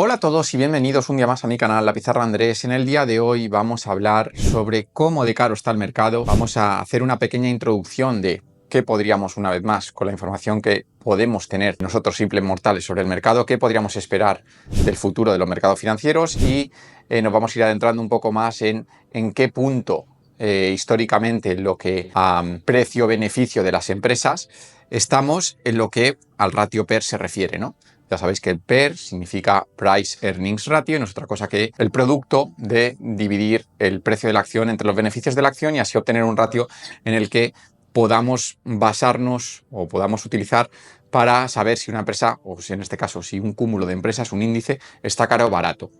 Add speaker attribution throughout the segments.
Speaker 1: Hola a todos y bienvenidos un día más a mi canal La Pizarra Andrés. En el día de hoy vamos a hablar sobre cómo de caro está el mercado. Vamos a hacer una pequeña introducción de qué podríamos, una vez más, con la información que podemos tener nosotros simples mortales sobre el mercado, qué podríamos esperar del futuro de los mercados financieros y nos vamos a ir adentrando un poco más en qué punto históricamente lo que a precio-beneficio de las empresas estamos en lo que al ratio PER se refiere, ¿no? Ya sabéis que el PER significa Price Earnings Ratio y no es otra cosa que el producto de dividir el precio de la acción entre los beneficios de la acción y así obtener un ratio en el que podamos basarnos o podamos utilizar para saber si una empresa, o si en este caso, si un cúmulo de empresas, un índice, está caro o barato.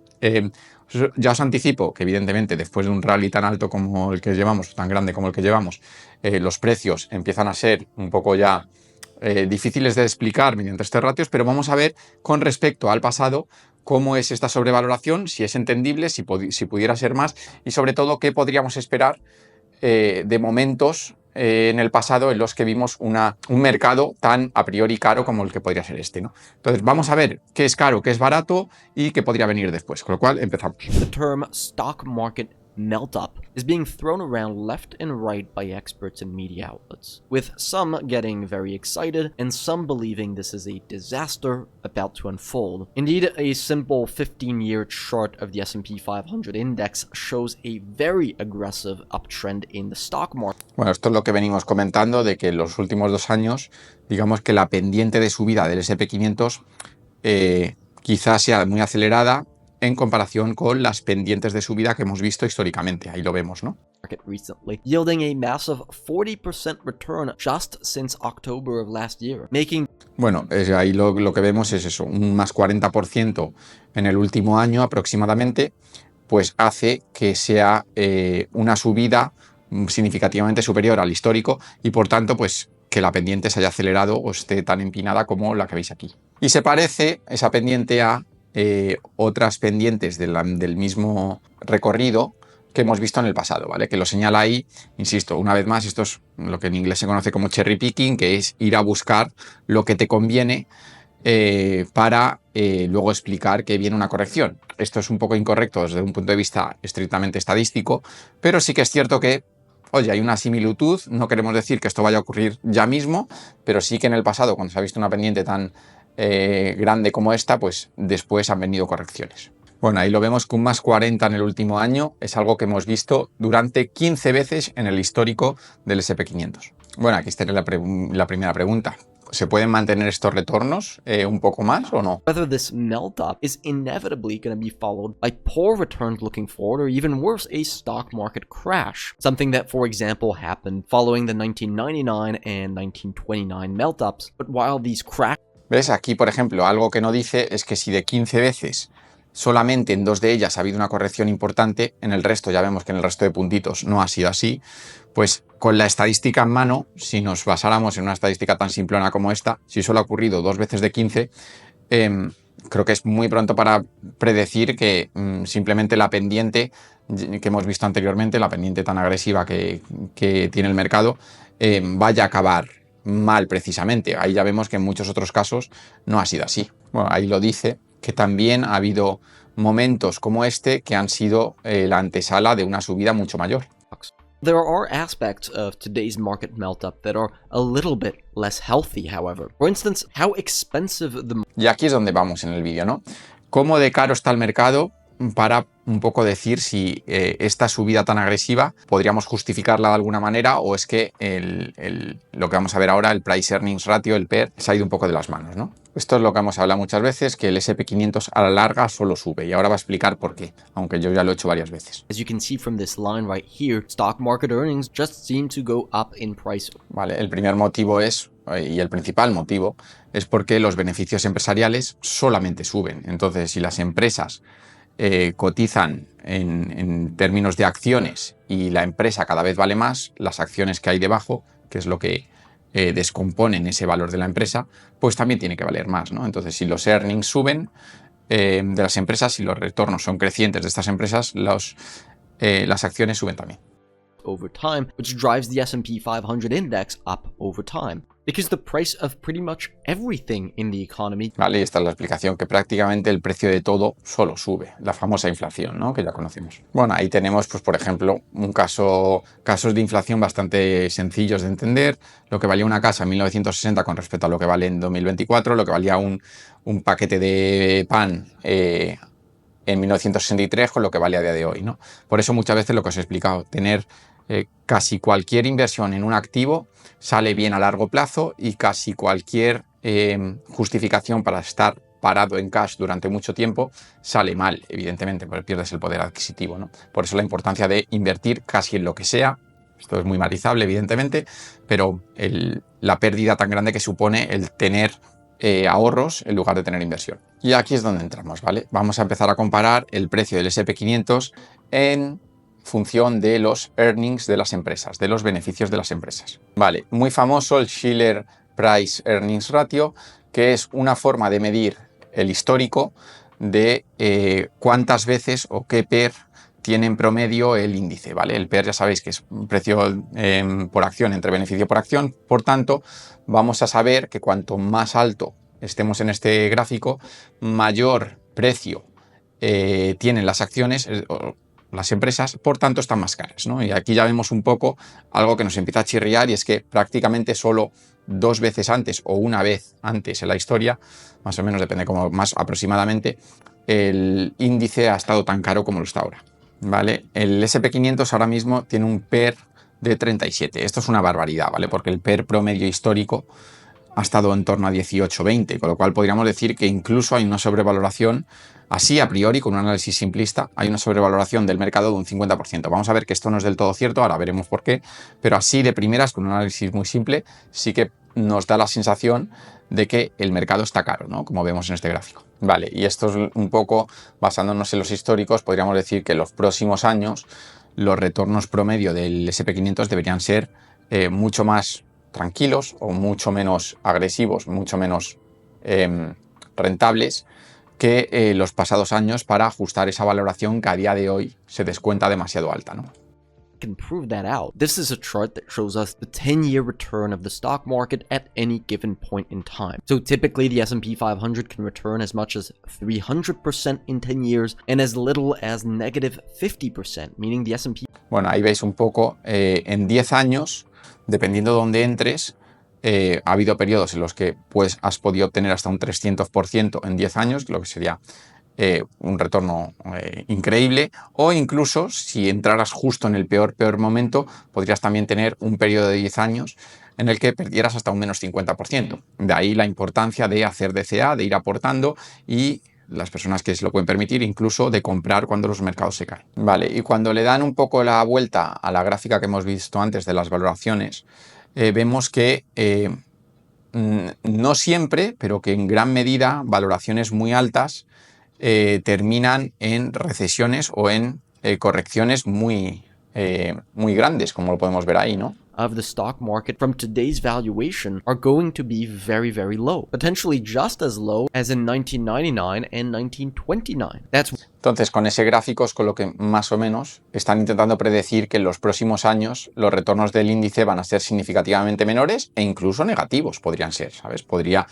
Speaker 1: Ya os anticipo que evidentemente después de un rally tan alto como el que llevamos, tan grande como el que llevamos, los precios empiezan a ser un poco ya difíciles de explicar mediante estos ratios, pero vamos a ver con respecto al pasado cómo es esta sobrevaloración, si es entendible, si pudiera ser más y sobre todo qué podríamos esperar de momentos en el pasado en los que vimos un mercado tan a priori caro como el que podría ser este, ¿no? Entonces vamos a ver qué es caro, qué es barato y qué podría venir después, con lo cual empezamos.
Speaker 2: The term stock market melt-up is being thrown around left and right by experts and media outlets, with some getting very excited and some believing this is a disaster about to unfold. Indeed, a simple 15-year chart of the S&P 500 index shows a very aggressive uptrend in the stock market.
Speaker 1: Bueno, esto es lo que venimos comentando de que en los últimos 2 años, digamos que la pendiente de subida del S&P 500 quizás sea muy acelerada en comparación con las pendientes de subida que hemos visto históricamente. Ahí lo vemos, ¿no?
Speaker 2: Recently, yielding a massive 40% return just since October of last year, making...
Speaker 1: Bueno, ahí lo que vemos es eso, un más 40% en el último año aproximadamente, pues hace que sea una subida significativamente superior al histórico y por tanto, pues que la pendiente se haya acelerado o esté tan empinada como la que veis aquí. Y se parece esa pendiente a otras pendientes del mismo recorrido que hemos visto en el pasado, ¿vale? Que lo señala ahí, insisto, una vez más, esto es lo que en inglés se conoce como cherry picking, que es ir a buscar lo que te conviene para luego explicar que viene una corrección. Esto es un poco incorrecto desde un punto de vista estrictamente estadístico, pero sí que es cierto que, oye, hay una similitud, no queremos decir que esto vaya a ocurrir ya mismo, pero sí que en el pasado, cuando se ha visto una pendiente tan grande como esta, pues después han venido correcciones. Bueno, ahí lo vemos que un más 40 en el último año es algo que hemos visto durante 15 veces en el histórico del S&P 500. Bueno, aquí estaría la primera pregunta. ¿Se pueden mantener estos retornos un poco más o no?
Speaker 2: Whether this melt-up is inevitably going to be followed by poor returns looking forward, or even worse, a stock market crash. Something that, for example, happened following the 1999 and 1929 melt-ups. But while these crashes...
Speaker 1: ¿Ves? Aquí, por ejemplo, algo que no dice es que si de 15 veces solamente en 2 de ellas ha habido una corrección importante, en el resto, ya vemos que en el resto de puntitos no ha sido así, pues con la estadística en mano, si nos basáramos en una estadística tan simplona como esta, si solo ha ocurrido 2 veces de 15, creo que es muy pronto para predecir que simplemente la pendiente que hemos visto anteriormente, la pendiente tan agresiva que tiene el mercado, vaya a acabar mal precisamente. Ahí ya vemos que en muchos otros casos no ha sido así. Bueno, ahí lo dice, que también ha habido momentos como este que han sido la antesala de una subida mucho mayor.
Speaker 2: There are aspects of today's market melt-up that are a little bit less healthy, however. For instance, how expensive the...
Speaker 1: Y aquí es donde vamos en el vídeo, ¿no? Cómo de caro está el mercado para un poco decir si esta subida tan agresiva podríamos justificarla de alguna manera o es que lo que vamos a ver ahora, el Price Earnings Ratio, el PER, se ha ido un poco de las manos, ¿no? Esto es lo que hemos hablado muchas veces, que el S&P 500 a la larga solo sube y ahora va a explicar por qué, aunque yo ya lo he hecho varias veces.
Speaker 2: As you can see from this line right here, stock market earnings just seem to go up in price.
Speaker 1: Vale, el primer motivo es, y el principal motivo, es porque los beneficios empresariales solamente suben. Entonces, si las empresas cotizan en términos de acciones y la empresa cada vez vale más, las acciones que hay debajo, que es lo que descomponen ese valor de la empresa, pues también tiene que valer más, ¿no? Entonces, si los earnings suben de las empresas, si los retornos son crecientes de estas empresas, las acciones suben también.
Speaker 2: Over time, which drives the S&P 500 index up over time. because the price of pretty much everything in the economy.
Speaker 1: Vale, y esta es la explicación, que prácticamente el precio de todo solo sube, la famosa inflación, ¿no? Que ya conocemos. Bueno, ahí tenemos, pues por ejemplo, casos de inflación bastante sencillos de entender, lo que valía una casa en 1960 con respecto a lo que vale en 2024, lo que valía un paquete de pan en 1963 con lo que vale a día de hoy, ¿no? Por eso muchas veces lo que os he explicado, tener casi cualquier inversión en un activo sale bien a largo plazo y casi cualquier justificación para estar parado en cash durante mucho tiempo sale mal, evidentemente, porque pierdes el poder adquisitivo, ¿no? Por eso la importancia de invertir casi en lo que sea. Esto es muy matizable, evidentemente, pero la pérdida tan grande que supone el tener ahorros en lugar de tener inversión. Y aquí es donde entramos, ¿vale? Vamos a empezar a comparar el precio del S&P 500 en función de los earnings de las empresas, de los beneficios de las empresas. Vale, muy famoso el Shiller Price Earnings Ratio, que es una forma de medir el histórico de cuántas veces o qué PER tiene en promedio el índice, ¿vale? El PER ya sabéis que es un precio por acción entre beneficio por acción, por tanto, vamos a saber que cuanto más alto estemos en este gráfico, mayor precio tienen las acciones, las empresas, por tanto están más caras, ¿no? Y aquí ya vemos un poco algo que nos empieza a chirriar, y es que prácticamente solo 2 veces antes o una vez antes en la historia, más o menos, depende como más aproximadamente, el índice ha estado tan caro como lo está ahora, ¿vale? El S&P 500 ahora mismo tiene un PER de 37. Esto es una barbaridad, ¿vale? Porque el PER promedio histórico ha estado en torno a 18-20, con lo cual podríamos decir que incluso hay una sobrevaloración, así a priori, con un análisis simplista, hay una sobrevaloración del mercado de un 50%. Vamos a ver que esto no es del todo cierto, ahora veremos por qué, pero así de primeras, con un análisis muy simple, sí que nos da la sensación de que el mercado está caro, ¿no? Como vemos en este gráfico. Vale, y esto es un poco, basándonos en los históricos, podríamos decir que en los próximos años los retornos promedio del S&P 500 deberían ser mucho más tranquilos o mucho menos agresivos, mucho menos rentables que los pasados años, para ajustar esa valoración que a día de hoy se descuenta demasiado alta, ¿no?
Speaker 2: Can prove that out. This is a chart that shows us the 10-year return of the stock market at any given point in time. So typically the S&P 500 can return as much as 300% in 10 years and as little as negative 50%, meaning the S&P...
Speaker 1: Bueno, ahí veis un poco, en 10 años, dependiendo de dónde entres, ha habido periodos en los que pues has podido obtener hasta un 300% en 10 años, lo que sería un retorno increíble, o incluso si entraras justo en el peor momento, podrías también tener un periodo de 10 años en el que perdieras hasta un menos 50%. De ahí la importancia de hacer DCA, de ir aportando, y las personas que se lo pueden permitir, incluso de comprar cuando los mercados se caen. Vale, y cuando le dan un poco la vuelta a la gráfica que hemos visto antes de las valoraciones, vemos que no siempre, pero que en gran medida, valoraciones muy altas terminan en recesiones o en correcciones muy grandes, como lo podemos ver ahí, ¿no?
Speaker 2: Of the stock market from today's valuation are going to be very, very low, potentially just as low as in 1999 and 1929.
Speaker 1: Entonces, con ese gráfico es con lo que más o menos están intentando predecir que en los próximos años los retornos del índice van a ser significativamente menores e incluso negativos podrían ser, ¿sabes? Podría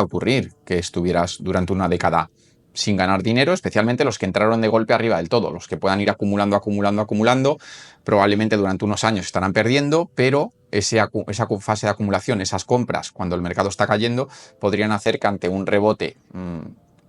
Speaker 1: ocurrir que estuvieras durante una década sin ganar dinero, especialmente los que entraron de golpe arriba del todo, los que puedan ir acumulando, probablemente durante unos años estarán perdiendo, pero esa fase de acumulación, esas compras cuando el mercado está cayendo, podrían hacer que ante un rebote,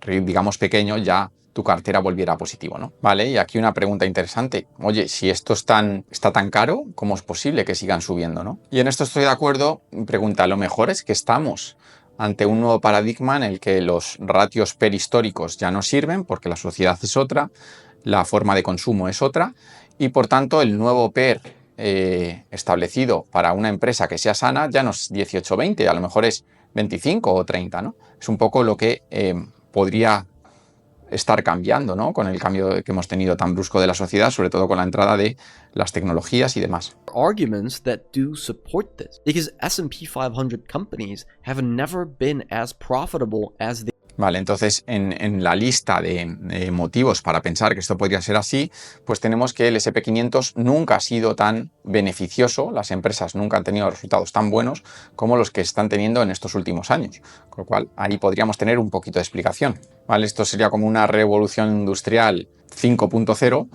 Speaker 1: digamos pequeño, ya tu cartera volviera a positivo, ¿no? Vale, y aquí una pregunta interesante. Oye, si esto está tan caro, ¿cómo es posible que sigan subiendo, no? Y en esto estoy de acuerdo. Pregunta, lo mejor es que estamos ante un nuevo paradigma en el que los ratios PER históricos ya no sirven, porque la sociedad es otra, la forma de consumo es otra, y por tanto el nuevo PER establecido para una empresa que sea sana ya no es 18-20, a lo mejor es 25 o 30, ¿no? Es un poco lo que podría estar cambiando, ¿no? Con el cambio que hemos tenido tan brusco de la sociedad, sobre todo con la entrada de las tecnologías y demás.
Speaker 2: Arguments that do support this, because S&P 500 companies have never been as profitable as they...
Speaker 1: Vale, entonces en la lista de motivos para pensar que esto podría ser así, pues tenemos que el SP500 nunca ha sido tan beneficioso, las empresas nunca han tenido resultados tan buenos como los que están teniendo en estos últimos años, con lo cual ahí podríamos tener un poquito de explicación. Vale, esto sería como una revolución industrial 5.0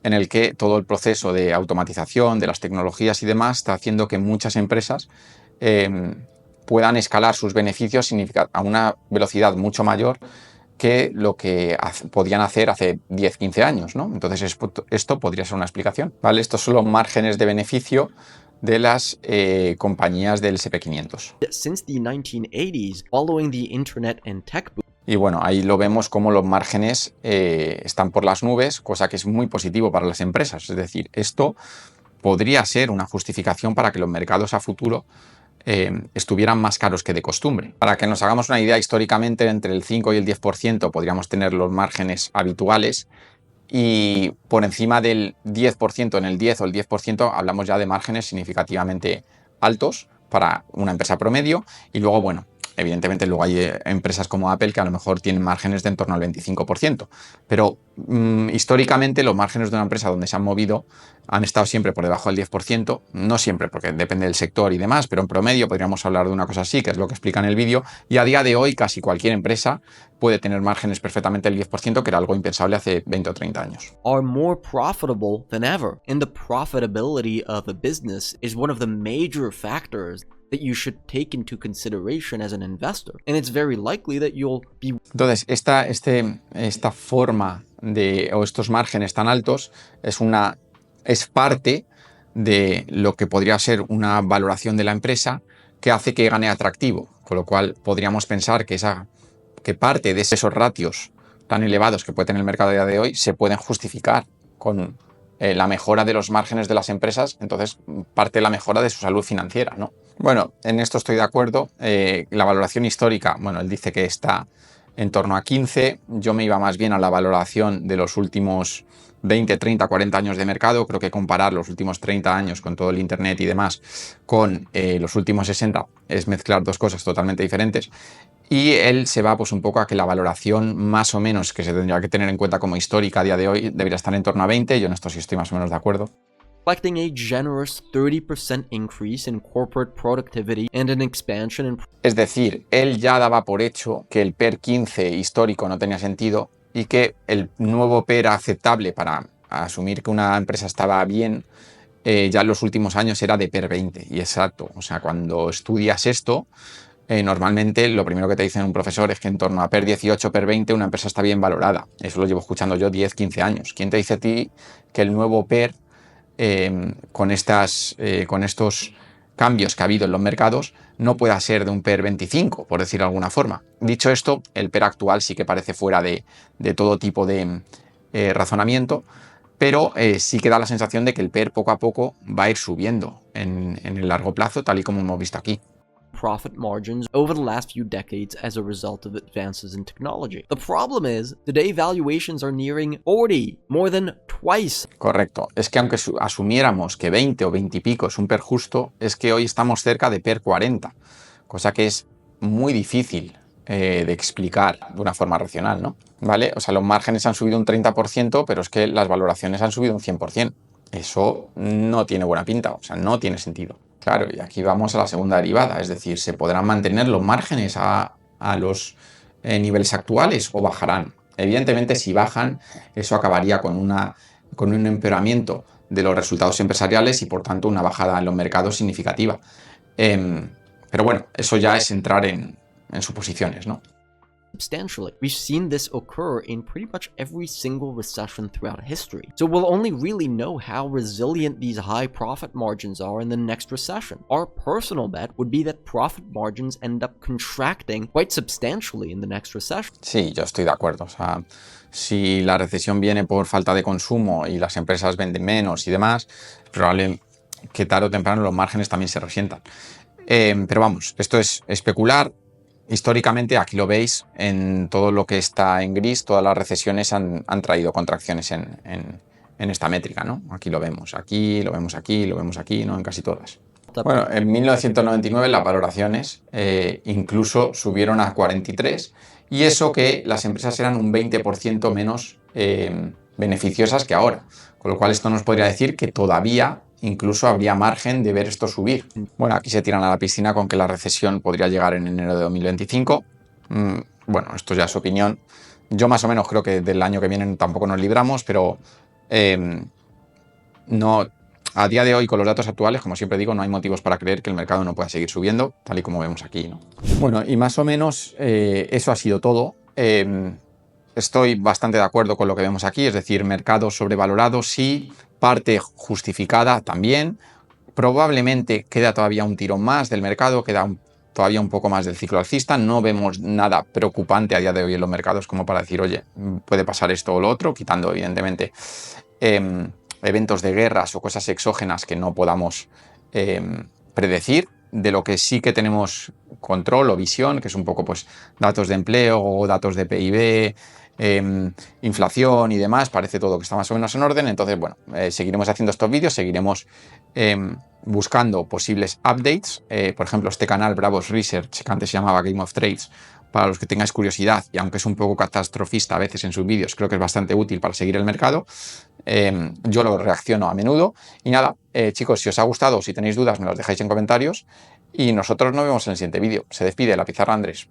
Speaker 1: en el que todo el proceso de automatización, de las tecnologías y demás está haciendo que muchas empresas puedan escalar sus beneficios a una velocidad mucho mayor que lo que podían hacer hace 10-15 años, ¿no? Entonces esto podría ser una explicación, ¿vale? Estos son los márgenes de beneficio de las compañías del SP500.
Speaker 2: Since the 1980s, following the internet and tech boom.
Speaker 1: Y bueno, ahí lo vemos como los márgenes están por las nubes, cosa que es muy positivo para las empresas. Es decir, esto podría ser una justificación para que los mercados a futuro estuvieran más caros que de costumbre. Para que nos hagamos una idea, históricamente entre el 5 y el 10% podríamos tener los márgenes habituales y por encima del 10%, en el 10 o el 10%, hablamos ya de márgenes significativamente altos para una empresa promedio y luego, bueno, evidentemente luego hay empresas como Apple que a lo mejor tienen márgenes de en torno al 25%, pero históricamente los márgenes de una empresa donde se han movido han estado siempre por debajo del 10%, no siempre porque depende del sector y demás, pero en promedio podríamos hablar de una cosa así, que es lo que explica en el vídeo, y a día de hoy casi cualquier empresa puede tener márgenes perfectamente del 10%, que era algo impensable hace 20 o 30 años.
Speaker 2: Are more profitable than ever, and the profitability of a business is one of the major factors that you should take into consideration as an investor. And it's very likely that you'll be...
Speaker 1: Entonces, esta forma o estos márgenes tan altos es parte de lo que podría ser una valoración de la empresa que hace que gane atractivo, con lo cual podríamos pensar que parte de esos ratios tan elevados que puede tener el mercado a día de hoy se pueden justificar con la mejora de los márgenes de las empresas, entonces parte de la mejora de su salud financiera, ¿no? Bueno, en esto estoy de acuerdo. La valoración histórica, bueno, él dice que está en torno a 15, yo me iba más bien a la valoración de los últimos 20, 30, 40 años de mercado. Creo que comparar los últimos 30 años con todo el internet y demás con los últimos 60 es mezclar dos cosas totalmente diferentes. Y él se va pues un poco a que la valoración más o menos que se tendría que tener en cuenta como histórica a día de hoy debería estar en torno a 20. Yo en esto sí estoy más o menos de acuerdo.
Speaker 2: Reflecting a generous 30% increase in corporate productivity and an expansion in...
Speaker 1: Es decir, él ya daba por hecho que el PER 15 histórico no tenía sentido y que el nuevo PER aceptable para asumir que una empresa estaba bien ya en los últimos años era de PER 20. Y exacto, o sea, cuando estudias esto, normalmente lo primero que te dicen un profesor es que en torno a PER 18, PER 20 una empresa está bien valorada. Eso lo llevo escuchando yo 10, 15 años. ¿Quién te dice a ti que el nuevo PER con estos cambios que ha habido en los mercados no pueda ser de un PER 25, por decirlo de alguna forma? Dicho esto, el PER actual sí que parece fuera de todo tipo de razonamiento, pero sí que da la sensación de que el PER poco a poco va a ir subiendo en el largo plazo, tal y como hemos visto aquí.
Speaker 2: Profit margins over the last few decades as a result of advances in technology. The problem is, today valuations are nearing 40, more than twice.
Speaker 1: Correcto. Es que aunque asumiéramos que 20 o 20 y pico es un PER justo, es que hoy estamos cerca de PER 40, cosa que es muy difícil de explicar de una forma racional, ¿no? ¿Vale? O sea, los márgenes han subido un 30%, pero es que las valoraciones han subido un 100%. Eso no tiene buena pinta, o sea, no tiene sentido. Claro, y aquí vamos a la segunda derivada, es decir, ¿se podrán mantener los márgenes a los niveles actuales o bajarán? Evidentemente, si bajan, eso acabaría con un empeoramiento de los resultados empresariales y, por tanto, una bajada en los mercados significativa. Pero bueno, eso ya es entrar en suposiciones, ¿no?
Speaker 2: Substantially. We've seen this occur in pretty much every single recession throughout history. So we'll only really know how resilient these high profit margins are in the next recession. Our personal bet would be that profit margins end up contracting quite substantially in the next recession.
Speaker 1: Sí, yo estoy de acuerdo. O sea, si la recesión viene por falta de consumo y las empresas venden menos y demás, es probable que tarde o temprano los márgenes también se resientan. Pero vamos, esto es especular. Históricamente, aquí lo veis, en todo lo que está en gris, todas las recesiones han traído contracciones en esta métrica, ¿no? Aquí lo vemos aquí, lo vemos aquí, lo vemos aquí, ¿no? En casi todas. Bueno, en 1999 las valoraciones incluso subieron a 43 y eso que las empresas eran un 20% menos beneficiosas que ahora, con lo cual esto nos podría decir que todavía incluso habría margen de ver esto subir. Bueno, aquí se tiran a la piscina con que la recesión podría llegar en enero de 2025. Bueno, esto ya es opinión. Yo más o menos creo que del año que viene tampoco nos libramos, pero no, a día de hoy, con los datos actuales, como siempre digo, no hay motivos para creer que el mercado no pueda seguir subiendo, tal y como vemos aquí, ¿no? Bueno, y más o menos eso ha sido todo. Estoy bastante de acuerdo con lo que vemos aquí, es decir, mercado sobrevalorado, sí, parte justificada también. Probablemente queda todavía un tirón más del mercado, todavía un poco más del ciclo alcista. No vemos nada preocupante a día de hoy en los mercados como para decir, oye, puede pasar esto o lo otro, quitando evidentemente eventos de guerras o cosas exógenas que no podamos predecir. De lo que sí que tenemos control o visión, que es un poco pues datos de empleo o datos de PIB, inflación y demás, parece todo que está más o menos en orden. Entonces, bueno, seguiremos haciendo estos vídeos, seguiremos buscando posibles updates. Por ejemplo, este canal Bravos Research, que antes se llamaba Game of Trades, para los que tengáis curiosidad, y aunque es un poco catastrofista a veces en sus vídeos, creo que es bastante útil para seguir el mercado. Yo lo reacciono a menudo. Y nada, chicos, si os ha gustado, si tenéis dudas, me las dejáis en comentarios. Y nosotros nos vemos en el siguiente vídeo. Se despide la Pizarra Andrés.